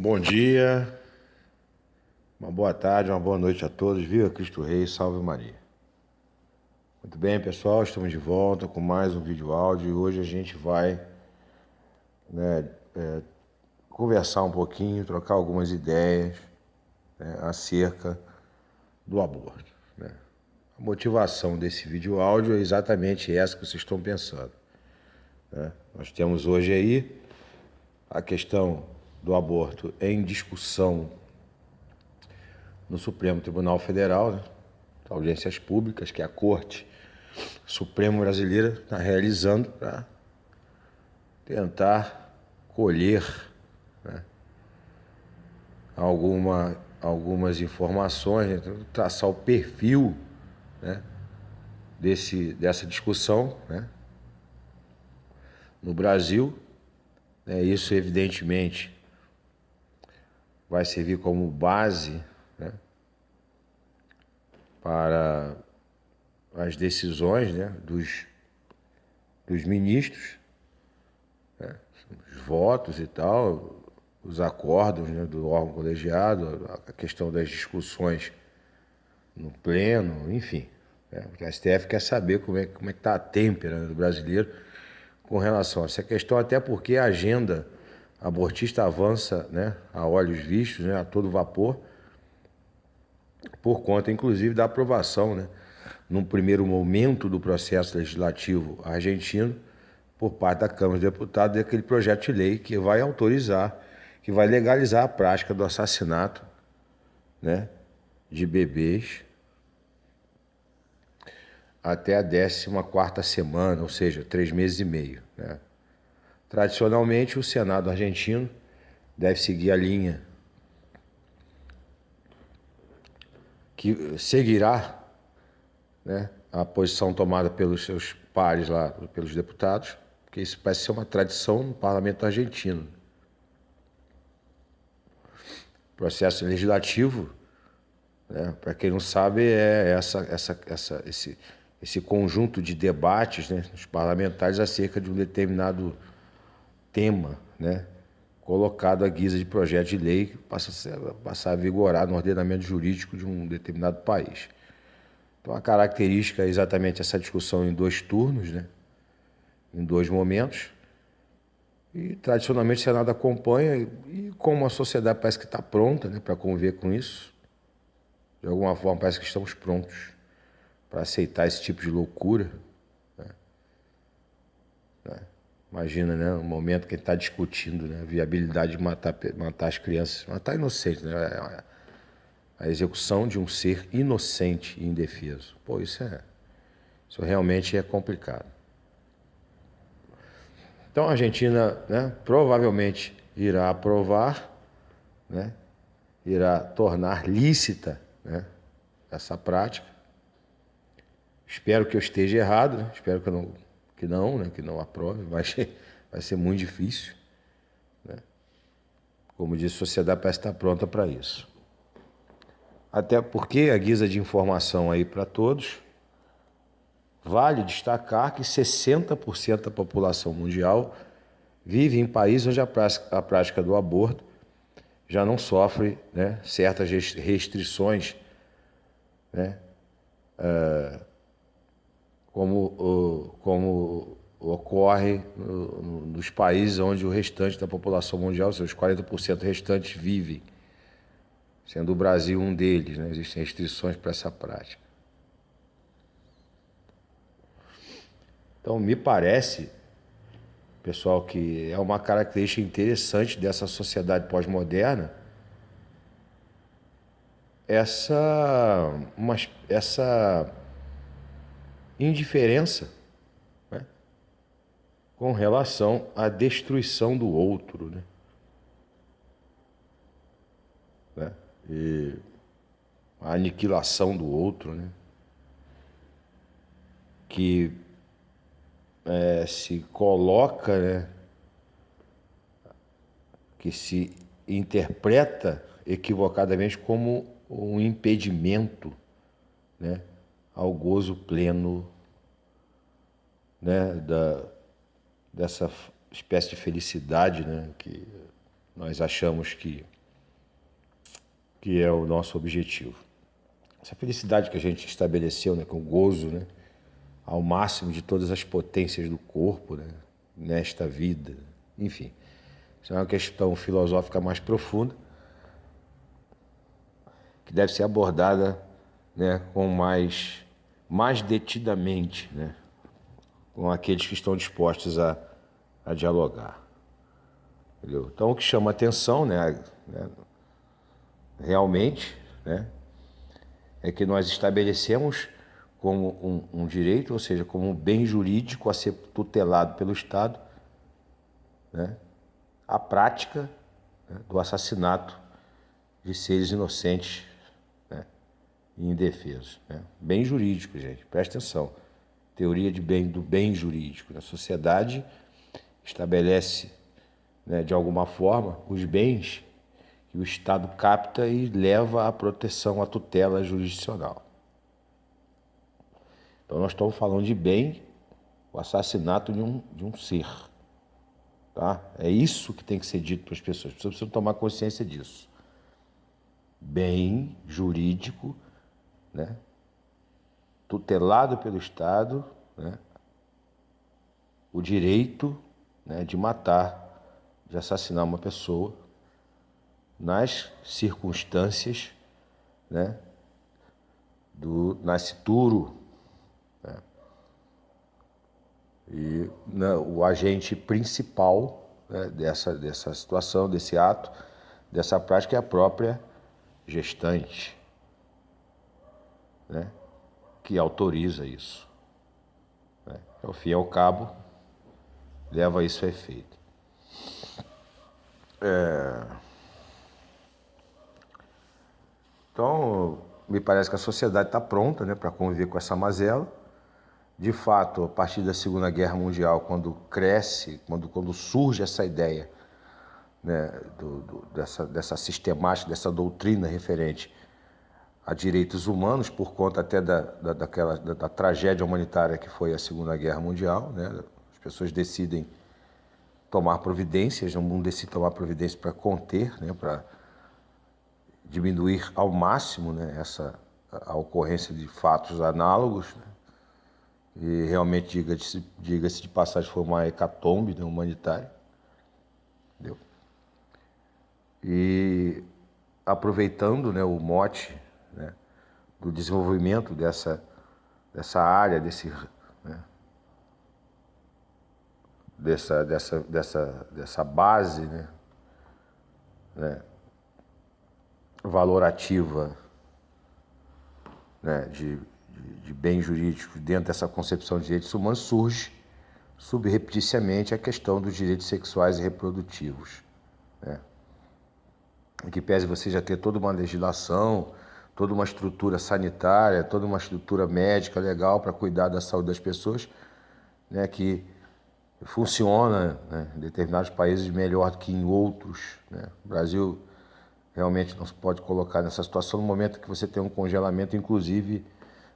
Bom dia, uma boa tarde, uma boa noite a todos. Viva Cristo Rei, salve Maria. Muito bem, pessoal, estamos de volta com mais um vídeo áudio e hoje a gente vai conversar um pouquinho, trocar algumas ideias acerca do aborto. A motivação desse vídeo áudio é exatamente essa que vocês estão pensando. Nós temos hoje aí a questão do aborto em discussão no Supremo Tribunal Federal, audiências públicas que a Corte Suprema Brasileira está realizando para tentar colher algumas informações, traçar o perfil dessa discussão no Brasil. Isso, evidentemente, vai servir como base para as decisões dos ministros, os votos e tal, os acordos do órgão colegiado, a questão das discussões no pleno, enfim. O STF quer saber como é que está a têmpera do brasileiro com relação a essa questão, até porque a agenda abortista avança a olhos vistos, a todo vapor, por conta, inclusive, da aprovação, num primeiro momento do processo legislativo argentino, por parte da Câmara dos Deputados, daquele projeto de lei que vai autorizar, que vai legalizar a prática do assassinato de bebês até a 14ª semana, ou seja, 3 meses e meio. Tradicionalmente, o Senado argentino deve seguir a linha que seguirá a posição tomada pelos seus pares lá, pelos deputados, porque isso parece ser uma tradição no parlamento argentino. O processo legislativo, para quem não sabe, é esse conjunto de debates dos parlamentares acerca de um determinado tema, colocado à guisa de projeto de lei que passa a vigorar no ordenamento jurídico de um determinado país. Então, a característica é exatamente essa discussão em 2 turnos, em 2 momentos. E, tradicionalmente, o Senado acompanha e como a sociedade parece que está pronta para conviver com isso, de alguma forma parece que estamos prontos para aceitar esse tipo de loucura. Imagina, o momento que ele está discutindo a viabilidade de matar as crianças, matar inocentes, a execução de um ser inocente e indefeso. Pô, isso realmente é complicado. Então, a Argentina provavelmente irá aprovar, irá tornar lícita essa prática. Espero que eu esteja errado, espero que não aprove, vai ser muito difícil. Como disse, a sociedade parece estar pronta para isso. Até porque, a guisa de informação aí para todos, vale destacar que 60% da população mundial vive em países onde a prática do aborto já não sofre certas restrições, como ocorre nos países onde o restante da população mundial, seus 40% restantes, vivem, sendo o Brasil um deles. Existem restrições para essa prática. Então, me parece, pessoal, que é uma característica interessante dessa sociedade pós-moderna essa indiferença com relação à destruição do outro, e a aniquilação do outro, que se coloca, que se interpreta equivocadamente como um impedimento ao gozo pleno dessa espécie de felicidade que nós achamos que que é o nosso objetivo. Essa felicidade que a gente estabeleceu, né, com o gozo, né, ao máximo de todas as potências do corpo, né, nesta vida, enfim. Isso é uma questão filosófica mais profunda, que deve ser abordada, né, com mais detidamente, né, com aqueles que estão dispostos a dialogar. Entendeu? Então, o que chama atenção, né, realmente, né, é que nós estabelecemos como um direito, ou seja, como um bem jurídico a ser tutelado pelo Estado, né, a prática, né, do assassinato de seres inocentes, né, e indefesos. Né. Bem jurídico, gente, presta atenção. Teoria do bem jurídico. A sociedade estabelece, né, de alguma forma, os bens que o Estado capta e leva à proteção, à tutela jurisdicional. Então nós estamos falando de bem, o assassinato de um ser. Tá? É isso que tem que ser dito para as pessoas. As pessoas precisam tomar consciência disso. Bem jurídico, né, tutelado pelo Estado, né, o direito, né, de matar, de assassinar uma pessoa nas circunstâncias, né, do nascituro, né, e o agente principal, né, dessa situação, desse ato, dessa prática é a própria gestante, né, que autoriza isso. Né, ao fim e ao cabo, leva isso a efeito. Então, me parece que a sociedade está pronta, né, para conviver com essa mazela. De fato, a partir da Segunda Guerra Mundial, quando cresce, quando surge essa ideia, né, dessa sistemática, dessa doutrina referente a direitos humanos, por conta até da tragédia humanitária que foi a Segunda Guerra Mundial, né, as pessoas decidem tomar providências, o mundo decide tomar providências para conter, né, para diminuir ao máximo, né, a ocorrência de fatos análogos, né, e realmente, diga-se de passagem, foi uma hecatombe, né, humanitária. Entendeu? E aproveitando, né, o mote, né, do desenvolvimento dessa área, né, dessa base, né, valorativa, né, de bens jurídicos dentro dessa concepção de direitos humanos, surge subrepticiamente a questão dos direitos sexuais e reprodutivos. Né? Em que pese você já ter toda uma legislação, toda uma estrutura sanitária, toda uma estrutura médica legal para cuidar da saúde das pessoas, né, que funciona, né, em determinados países melhor do que em outros. Né? O Brasil realmente não se pode colocar nessa situação no momento que você tem um congelamento, inclusive,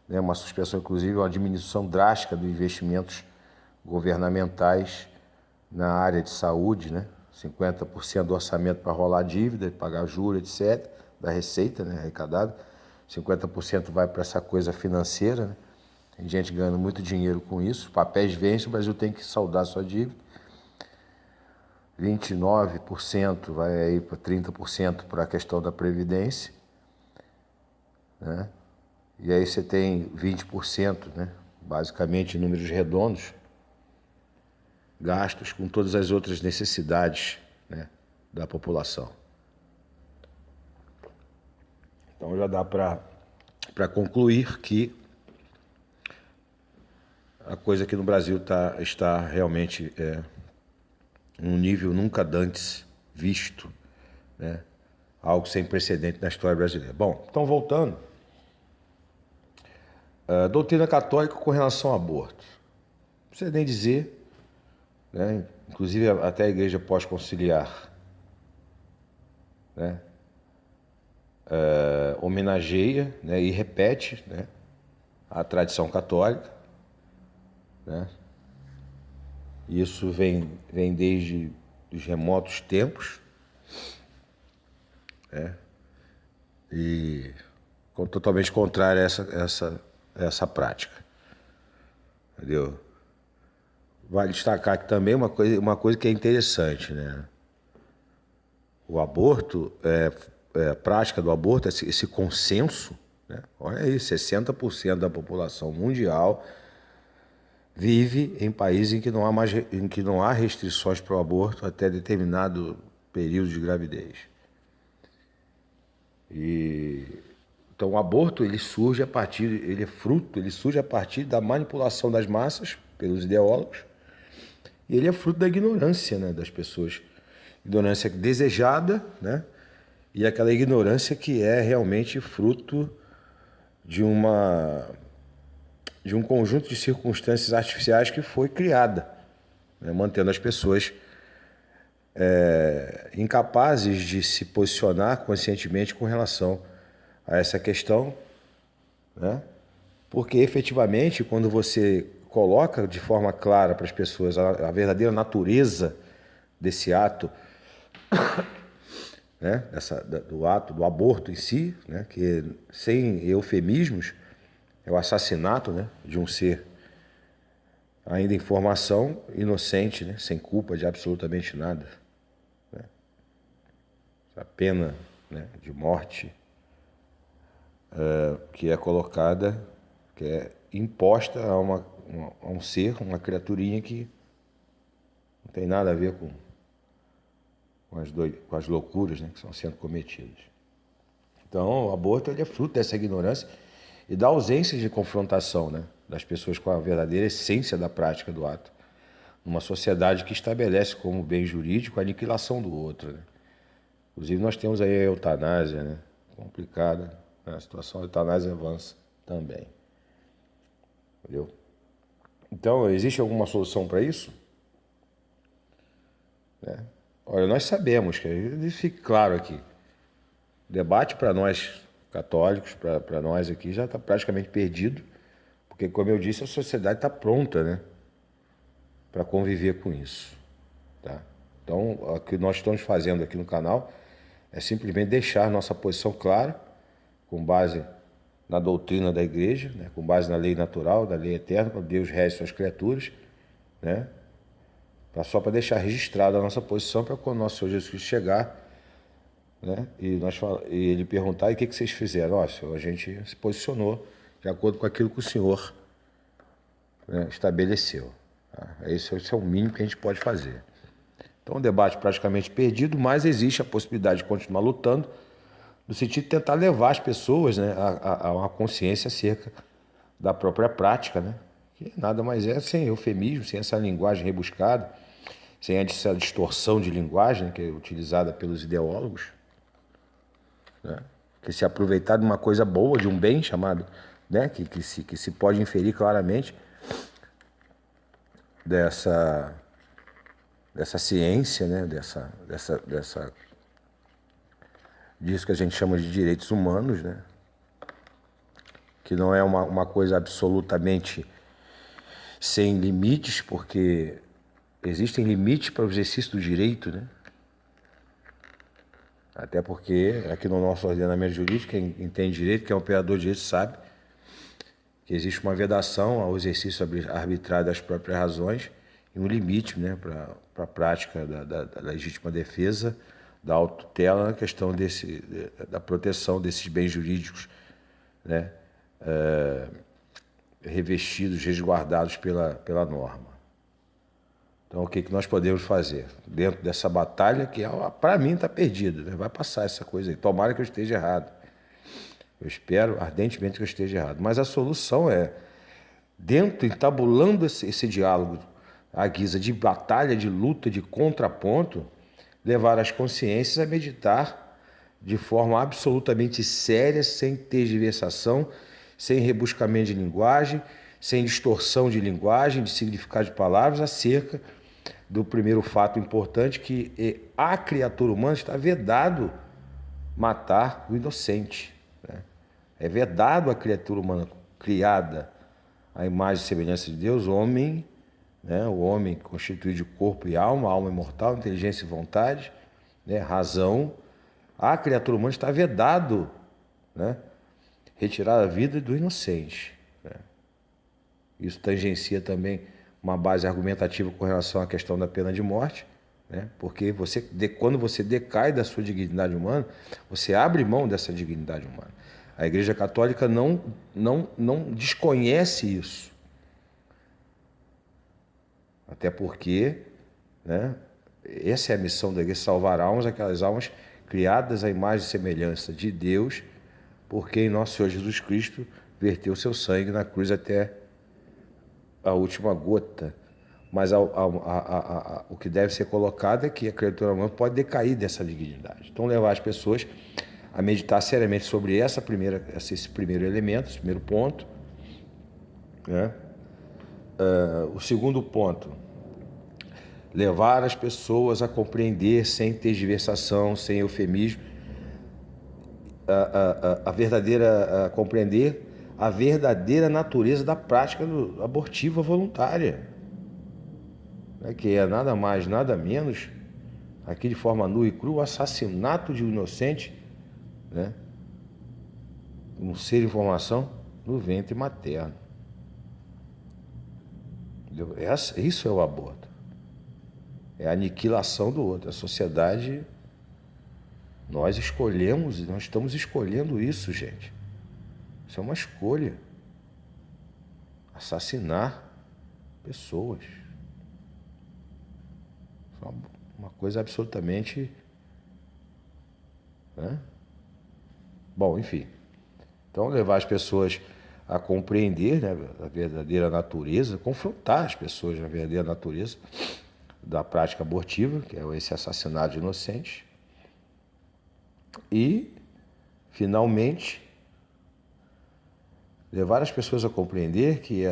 né, uma suspensão, inclusive uma diminuição drástica dos investimentos governamentais na área de saúde, né? 50% do orçamento para rolar dívida, pagar juros, etc., da receita, né, arrecadada. 50% vai para essa coisa financeira, né? Tem gente ganhando muito dinheiro com isso. Papéis vencem, o Brasil tem que saldar sua dívida. 29% vai aí para 30% para a questão da Previdência, né? E aí você tem 20%, né? Basicamente, em números redondos, gastos com todas as outras necessidades, né, da população. Então já dá para concluir que a coisa aqui no Brasil está realmente um nível nunca antes visto, né? Algo sem precedente na história brasileira. Bom, então voltando, a doutrina católica com relação ao aborto. Não precisa nem dizer, né? Inclusive até a igreja pós-conciliar, né, homenageia, né, e repete, né, a tradição católica, né? Isso vem desde os remotos tempos, né? e totalmente contrária a essa prática. Entendeu? Vale destacar aqui também uma coisa que é interessante, né? O aborto, a prática do aborto, esse consenso, né? Olha aí, 60% da população mundial vive em países em que não há restrições para o aborto até determinado período de gravidez. Então o aborto ele surge a partir da manipulação das massas pelos ideólogos, e ele é fruto da ignorância, né, das pessoas. Ignorância desejada, né? E aquela ignorância que é realmente fruto de um conjunto de circunstâncias artificiais que foi criada, né? Mantendo as pessoas incapazes de se posicionar conscientemente com relação a essa questão, né? Porque efetivamente, quando você coloca de forma clara para as pessoas a verdadeira natureza desse ato, né? Do ato do aborto em si, né? Que sem eufemismos é o assassinato, né? De um ser ainda em formação, inocente, né? Sem culpa de absolutamente nada, né? A pena, né? De morte que é colocada, que é imposta a um ser, uma criaturinha que não tem nada a ver com as loucuras, né, que estão sendo cometidas. Então, o aborto ele é fruto dessa ignorância e da ausência de confrontação, né, das pessoas com a verdadeira essência da prática do ato, numa sociedade que estabelece como bem jurídico a aniquilação do outro, né? Inclusive, nós temos aí a eutanásia, né, complicada, né, a situação da eutanásia avança também. Entendeu? Então, existe alguma solução para isso? Né? Olha, nós sabemos, que fique claro aqui, o debate para nós católicos, para nós aqui, já está praticamente perdido, porque, como eu disse, a sociedade está pronta, né, para conviver com isso. Tá? Então, o que nós estamos fazendo aqui no canal é simplesmente deixar nossa posição clara, com base na doutrina da igreja, né, com base na lei natural, da lei eterna, para Deus rege suas criaturas, né, só para deixar registrada a nossa posição para quando nosso Senhor Jesus Cristo chegar, né, e ele perguntar: e o que vocês fizeram? Ó, Senhor, a gente se posicionou de acordo com aquilo que o Senhor, né, estabeleceu. Tá? Esse é o mínimo que a gente pode fazer. Então, o debate praticamente perdido, mas existe a possibilidade de continuar lutando, no sentido de tentar levar as pessoas, né, a uma consciência acerca da própria prática, né, que nada mais é sem eufemismo, sem essa linguagem rebuscada, sem essa distorção de linguagem que é utilizada pelos ideólogos, né, que se aproveitar de uma coisa boa, de um bem chamado, né, que se pode inferir claramente dessa ciência, né, disso que a gente chama de direitos humanos, né, que não é uma coisa absolutamente sem limites, porque existem limites para o exercício do direito, né? Até porque aqui no nosso ordenamento jurídico, quem entende direito, quem é operador de direito, sabe que existe uma vedação ao exercício arbitrário das próprias razões e um limite, né, para a prática da legítima defesa, da autotutela, na questão da proteção desses bens jurídicos, né, revestidos, resguardados pela norma. Então, o que nós podemos fazer dentro dessa batalha que, para mim, está perdida, né? Vai passar essa coisa aí. Tomara que eu esteja errado. Eu espero ardentemente que eu esteja errado. Mas a solução é, entabulando esse diálogo à guisa de batalha, de luta, de contraponto, levar as consciências a meditar de forma absolutamente séria, sem tergiversação, sem rebuscamento de linguagem, sem distorção de linguagem, de significado de palavras, acerca do primeiro fato importante, que a criatura humana está vedado matar o inocente, né? É vedado a criatura humana criada à imagem e semelhança de Deus, homem, né? O homem constituído de corpo e alma imortal, inteligência e vontade, né? Razão. A criatura humana está vedado né? Retirar a vida do inocente, né? Isso tangencia também uma base argumentativa com relação à questão da pena de morte, né? Porque quando você decai da sua dignidade humana, você abre mão dessa dignidade humana. A Igreja Católica não desconhece isso. Até porque, né, essa é a missão da Igreja, salvar almas, aquelas almas criadas à imagem e semelhança de Deus, porque em nosso Senhor Jesus Cristo verteu seu sangue na cruz até a última gota. Mas o que deve ser colocado é que a criatura humana pode decair dessa dignidade. Então, levar as pessoas a meditar seriamente sobre esse primeiro elemento, esse primeiro ponto, né? O segundo ponto, levar as pessoas a compreender, sem tergiversação, sem eufemismo, compreender a verdadeira natureza da prática abortiva voluntária, né? Que é nada mais, nada menos, aqui de forma nua e crua, o assassinato de um inocente, né? Um ser em formação no ventre materno. Isso é o aborto. É a aniquilação do outro. A sociedade, nós estamos escolhendo isso, gente. Isso é uma escolha. Assassinar pessoas. Isso é uma coisa absolutamente, né? Bom, enfim. Então, levar as pessoas a compreender, né, a verdadeira natureza, confrontar as pessoas na verdadeira natureza da prática abortiva, que é esse assassinato de inocentes. E, finalmente, levar as pessoas a compreender que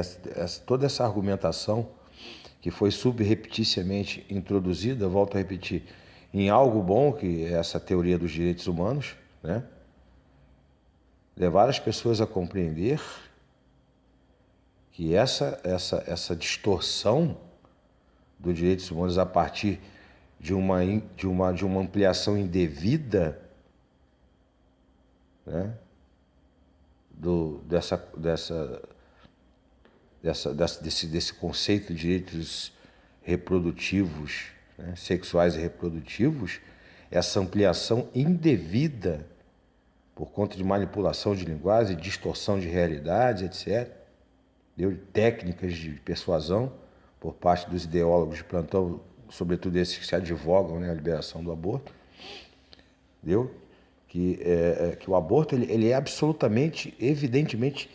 toda essa argumentação que foi subrepticiamente introduzida, volto a repetir, em algo bom, que é essa teoria dos direitos humanos, né? Levar as pessoas a compreender que essa distorção dos direitos humanos a partir de uma ampliação indevida, né, desse conceito de direitos reprodutivos, né, sexuais e reprodutivos, essa ampliação indevida por conta de manipulação de linguagem, distorção de realidade, etc., técnicas de persuasão por parte dos ideólogos de plantão, sobretudo esses que se advogam, né, a liberação do aborto, que o aborto ele é absolutamente, evidentemente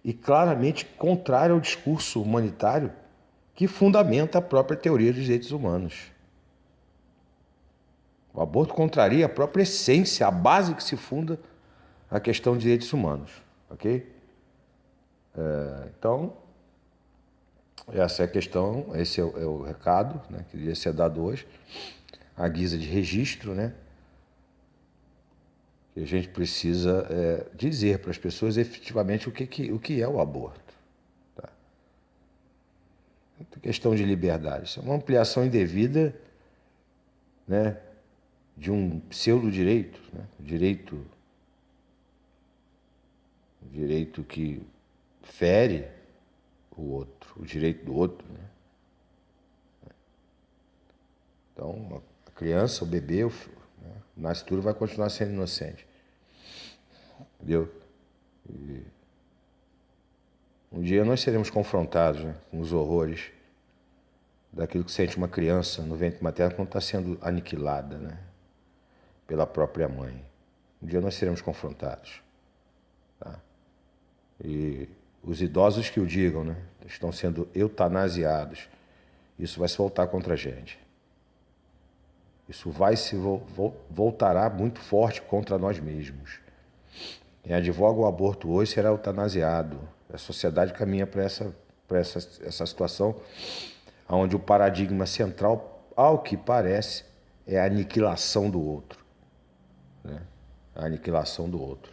e claramente contrário ao discurso humanitário que fundamenta a própria teoria dos direitos humanos. O aborto contraria a própria essência, a base que se funda a questão de direitos humanos, ok? Então, essa é a questão, esse é o recado, né, que devia ser dado hoje, à guisa de registro, né, que a gente precisa dizer para as pessoas efetivamente o que é o aborto. Tá? Questão de liberdade, isso é uma ampliação indevida, né, de um pseudo-direito, né, direito que fere o outro, o direito do outro, né? Então, a criança, o bebê, né, o nascituro vai continuar sendo inocente. Entendeu? E um dia nós seremos confrontados, né, com os horrores daquilo que sente uma criança no ventre materno quando está sendo aniquilada, né, pela própria mãe. Um dia nós seremos confrontados. Tá? E os idosos que o digam, né, estão sendo eutanasiados. Isso vai se voltar contra a gente. Isso voltará muito forte contra nós mesmos. Quem advoga o aborto hoje será eutanasiado. A sociedade caminha para essa situação onde o paradigma central, ao que parece, é a aniquilação do outro. Né? A aniquilação do outro.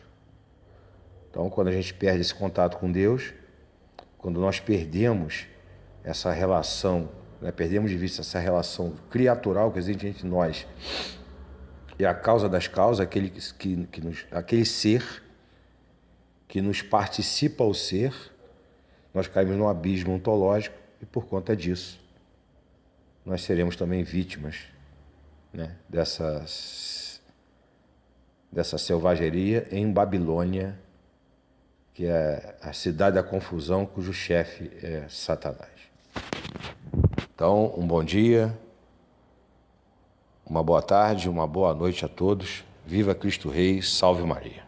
Então, quando a gente perde esse contato com Deus, quando nós perdemos essa relação, né, perdemos de vista essa relação criatural que existe entre nós e a causa das causas, aquele ser que nos participa ao ser, nós caímos num abismo ontológico e, por conta disso, nós seremos também vítimas, né, dessa selvageria em Babilônia, que é a cidade da confusão, cujo chefe é Satanás. Então, um bom dia, uma boa tarde, uma boa noite a todos. Viva Cristo Rei, salve Maria.